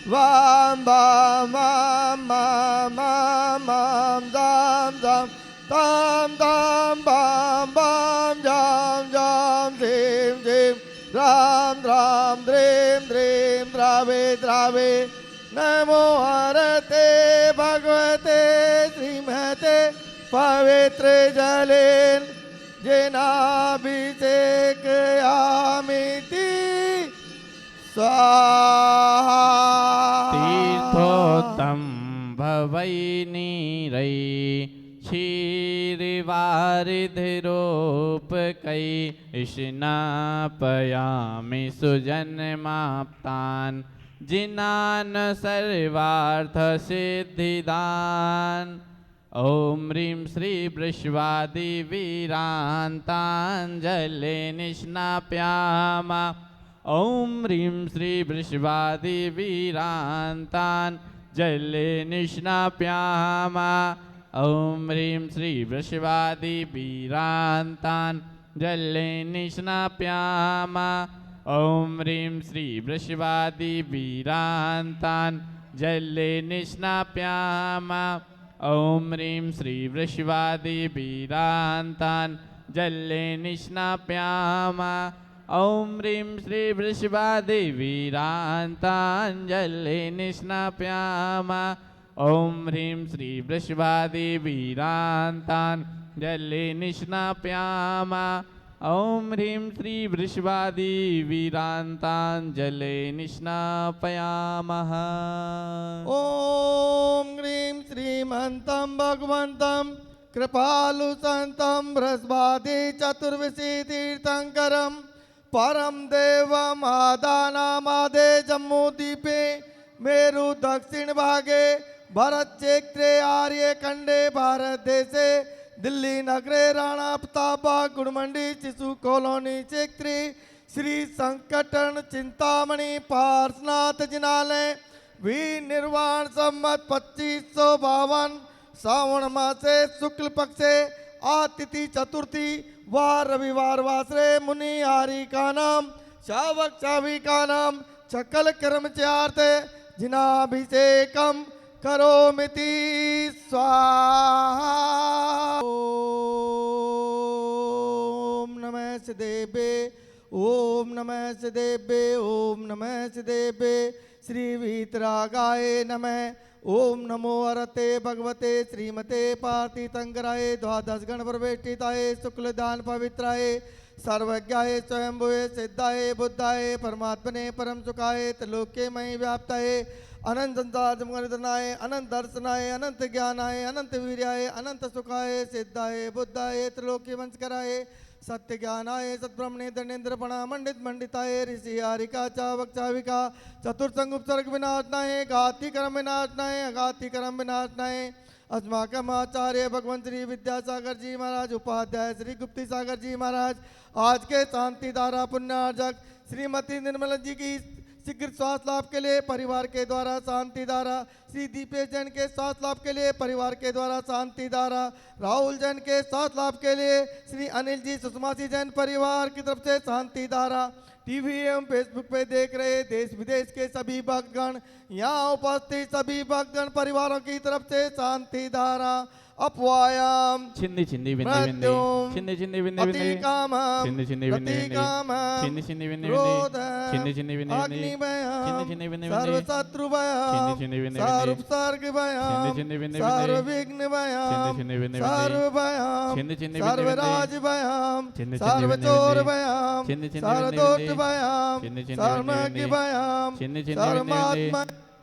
Vam bam mam mam mam mam dam dam tam tam bam bam jam jam dim dim ram ram dream dream drave drave Namo Arate Bhagavate Srimate Pavitra Jalin Jenabhisekayamiti स्वाहा तीर्थोत्तम भवै नीरै क्षीरवारिधिरूपकै स्नापयामि सुजन्माप्तान् जिनान् सर्वार्थसिद्धिदान् ॐ ह्रीं श्री वृषभादिवीरान्ताञ्जले निष्णाप्यामः ॐ ह्रीं श्री वृषभादिवीरान्तान् जले निष्णाप्यामः ॐ ह्रीं श्री वृषभादिवीरान्तान् जले निष्णाप्यामः ॐ ह्रीं श्री वृषभादिवीरान्तान् जले निष्णाप्यामः ॐ ह्रीं श्री वृषभादिवीरान्तान् जले निष्णाप्यामः ॐ ह्रीं श्री वृषभादिवीरान्ताञ्जले निष्णाप्यामः ॐ ह्रीं श्री वृषभादिवीरान्ताञ्जले निष्णाप्यामः ॐ ह्रीं श्री वृषभादिवीरान्ताञ्जले निष्णापयामः ॐ ह्रीं श्रीमन्तं भगवन्तं कृपालु संतं बृहस्पति चतुर्विशी तीर्थंकरं परम देवमादानामादे जम्मूद्वीपे मेरु दक्षिण भागे भरत क्षेत्रे आर्यखंडे भारत देशे दिल्ली नगरे राणा प्रतापबाग गुड़मंडी शिशु कॉलोनी क्षेत्रे श्री संकटन चिंतामणि पार्श्वनाथ जिनालय निर्वाण संवत 2552 श्रावण मासे शुक्ल पक्षे आतिथि चतुर्थी व रविवार वासरे मुनि हारी का नाम शावक शाविका नाम सकल कर्मचार्थ जिनाभिषेकम करोमिति स्वाहा ओम नमः सिद्धेभ्ये ओम नमः सिद्धेभ्ये ओम नमः सिद्धेभ्ये श्री वीतरागाय नमः ओम नमो अरते भगवते श्रीमते पार्थितंकराय द्वादश गण प्रवेष्टिताय शुक्लदान पवित्राय सर्वज्ञाय स्वयंभुवे सिद्धाय बुद्धाय परमात्मने परम सुखाय त्रिलोक्य मयि व्याप्ताय अनंत संताय अनंत दर्शनाय अनंत ज्ञानाय अनंत वीर्याय अनंत सुखाय सिद्धाय बुद्धाय त्रिलोक्य वंशकराय सत्य ज्ञानाय सत्ब्रह्मणे दंडेन्द्र पणा मंडित मंडिताय ऋषि हारिका चावक चाविका चतुर्संग उपसर्ग विनाशनाय घाती कर्म विनाशनाय अघाती कर्म विनाशनाय अस्माकम आचार्य भगवंत श्री विद्यासागर जी महाराज उपाध्याय श्री गुप्ती सागर जी महाराज आज के शांति धारा पुण्यार्जक श्रीमती निर्मला जी की शीघ्र स्वास्थ्य लाभ के लिए परिवार के द्वारा शांति धारा श्री दीपेश जैन के स्वास्थ्य लाभ के लिए परिवार के द्वारा शांति धारा राहुल जैन के स्वास्थ्य लाभ के लिए श्री अनिल जी सुषमा जी जैन परिवार की तरफ से शांति धारा टीवी एवं फेसबुक पे देख रहे देश विदेश के सभी भक्तगण यहाँ उपस्थित सभी भक्तगण परिवारों की तरफ से शांति धारा अपवायाम छिन्नी छिन्नी बिंदी बिंदी छिन्नी छिन्नी बिंदी बिंदी छिन्नी छिन्नी बिंदी बिंदी छिन्नी छिन्नी बिंदी बिंदी छिन्नी छिन्नी बिंदी बिंदी छिन्नी छिन्नी बिंदी बिंदी सर्व शत्रु भयम छिन्नी छिन्नी बिंदी सर्व बिंदी सर्ग भयम छिन्नी छिन्नी बिंदी सर्व बिंदी विघ्न भयम छिन्नी बिंदी सर्व भयम छिन्नी छिन्नी सर्व बिंदी राज भयम छिन्नी सर्व बिंदी चोर भयम छिन्नी छिन्नी सर्व बिंदी दोष बिंदी भयम छिन्नी छिन्नी सर्वज्ञ बिंदी भयम छिन्नी छिन्नी सर्वात्मा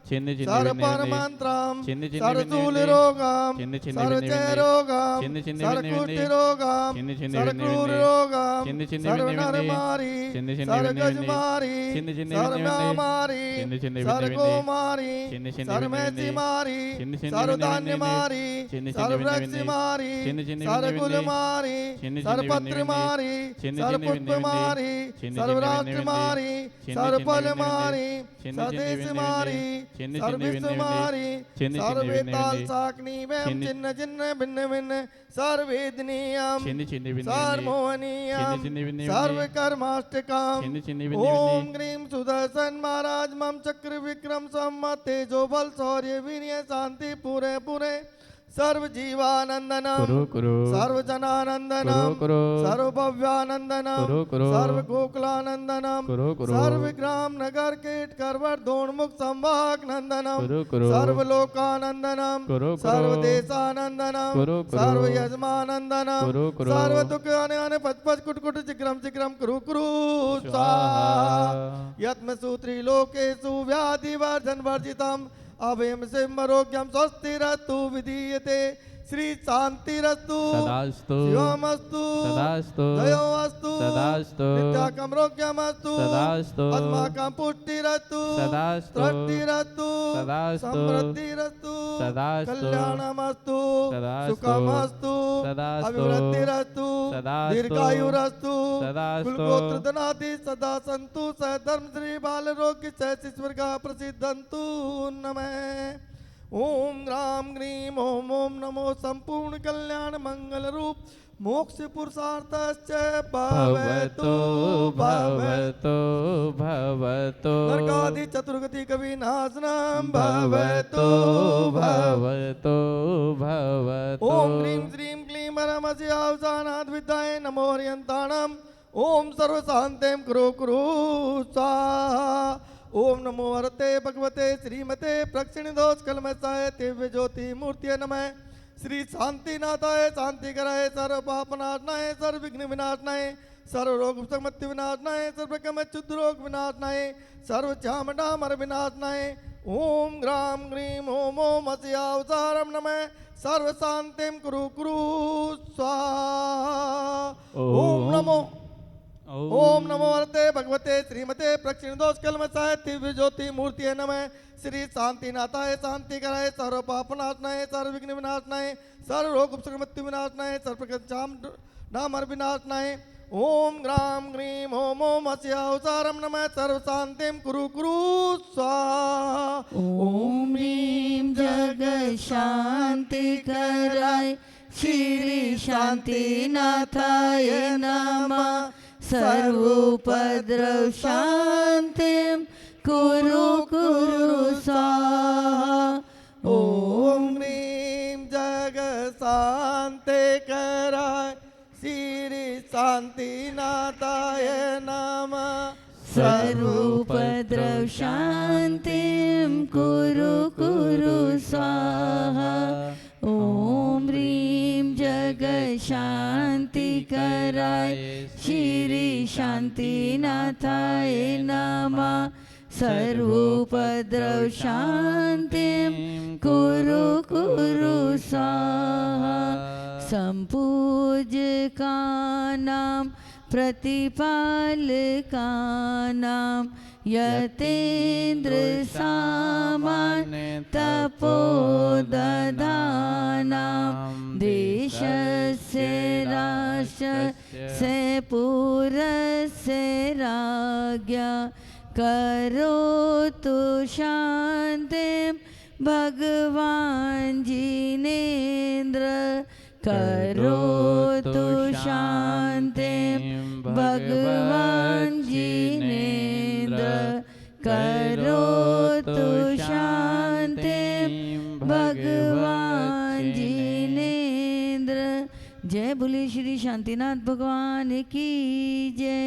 छिन्नी छिन्नी सर्व बिंदी बिंदी परमंत्रम छिन्नी छिन्नी सर्व बिंदी शूल बिंदी रोगम छिन्नी छिन्नी सर्व बिंदी चय बिंदी रोगम छिन्नी छिन्नी सर्व बिंदी कुष्ठ बिंदी रोगम छिन्नी छिन्नी सर्व बिंदी क्रूर बिंदी रोगम छिन्नी छिन्नी सर्व बिंदी नर बिंदी मारी छिन्नी छिन्नी सर्व बिंदी गज बिंदी मारी छिन्नी छिन्नी सर्व बिंदी म्या बिंदी मारी छिन्नी छिन्नी सर्व बिंदी गो बिंदी मारी छिन्नी छिन्नी सर्व बिंदी मैसी बिंदी मारी छिन्नी छिन्नी सर्व बिंदी धान्य बिंदी मारी छिन्नी सर्व छिन्नी वृक्ष बिंदी मारी छिन्नी छिन्नी सर्व बिंदी कुल बिंदी मारी छिन्नी सर्व छिन्नी पत्र बिंदी मारी छिन्नी सर्व छिन्नी पुष्प बिंदी बिंदी मारी छिन्नी सर्व छिन्नी राष्ट्र बिंदी मारी छिन्नी सर्व छिन्नी फल बिंदी मारी छिन्नी छिन्नी स्वदेश बिंदी मारी छिन्न सर्वे छिन्न सुमारी छिन्न सर्वे छिन्न ताल भिन्न साकनी वैम छिन्न चिन्ह चिन्ह भिन्न भिन्न सर्वेदनीयम छिन्न छिन्न भिन्न सर्वमोहनीयम छिन्न छिन्न भिन्न सर्वकर्माष्टकम छिन्न छिन्न भिन्न ओम ग्रीम सुदर्शन महाराज मम चक्र विक्रम सम्मत तेजो बल शौर्य वीर्य शांति पूरे पूरे सर्व जीवानंदनम कुरु कुरु सर्व जनानंदनम कुरु सर्व भव्यानंदनम कुरु सर्व गोकुलानंदनम कुरु सर्व ग्राम नगर कीट करवर दोणमुख संभाग नंदनम कुरु सर्व लोकानंदनम कुरु सर्व देशानंदनम कुरु सर्व यजमानंदनम कुरु सर्व दुख आने आने पच पच कुट कुट चिक्रम चिक्रम कुरु कुरु स्वाहा यत्म सूत्री लोकेषु व्याधि वर्जन वर्जितम अभयम सिंहरोग्यम स्वस्तिरस्तु विधीयते श्री शांतिरस्तु सदास्तु शिवमस्तु सदास्तु जयोस्तु सदास्तु नित्याकमरोग्यमस्तु सदास्तु अस्माकं पुष्टिरस्तु सदास्तु तृप्तिरस्तु सदास्तु समृद्धिरस्तु सदास्तु कल्याणमस्तु सदास्तु सुखमस्तु सदास्तु अभिवृद्धिरस्तु सदास्तु दीर्घायुरस्तु सदास्तु कुलगोत्रधनादि सदा सन्तु सधर्म श्री बालरोग्य शिश्वर्गा प्रसिद्धन्तु नमः ओम राम ग्रीम ओम ओम नमो संपूर्ण कल्याण मंगल रूप मोक्ष पुरुषार्थश्च भवतु भवतु भवतु नरकादि चतुर्गति कविनाशनम भवतु भवतु भवतु ओम ह्रीं श्रीं क्लीं परमस्य अवसानाद् विद्याय नमो हरियन्ताणम् ओम सर्वशान्तिं कुरु कुरु स्वाहा ओम नमो हरते भगवते श्रीमते प्रक्षिणिदोष कलमसाय दिव्य ज्योति मूर्ति नमः श्री शांतिनाथाय शांतिकराय सर्व पापनाशनाय सर्व विघ्न विनाशनाय सर्व रोग मृत्यु विनाशनाय सर्व कम चुद्ध रोग विनाशनाय सर्व चामडामर विनाशनाय ओम ग्राम ग्रीम ओम ओम अस्यावतारम नमः सर्व शांतिं कुरु कुरु स्वाहा ओम नमो वरते भगवते श्रीमते प्रक्षिणदोष कलमसाय दिव्य ज्योति मूर्ति नमः श्री शांतिनाथाय शांतिकराय सर्व पापनाशनाय सर्व विघ्न विनाशनाय सर्व रोग मृत्यु विनाशनाय सर्व नामर विनाशनाय ओम ग्राम ग्रीम ओम ओम अस्यावतारम नमः सर्व शांतिं कुरु कुरु स्वाहा ओम ह्रीं जग शांति कराय श्री शांतिनाथाय नमः सर्वोपद्रव शांतिं कुरु कुरु स्वाहा ओम ह्रीं जग शांति कराय श्री शांतिनाथाय नमः सर्वोपद्रव शांतिं कुरु कुरु स्वाहा ओम ह्रीं जग शांति कराय श्री शांतिनाथाय नमः सर्वोपद्रव शांतिं कुरु कुरु स्वाहा संपूज्यकानां प्रतिपालकानां यतेन्द्र सामान्य तपोदधानां देशस्य राष्ट्रस्य पुरस्य राज्ञा करोतु शान्तिं भगवान् जिनेन्द्र करोतु शान्तिं भगवान् जिनेन्द्र करोतु शान्तिं भगवान् जिनेन्द्र। जय बोले श्री शांतिनाथ भगवान की जय।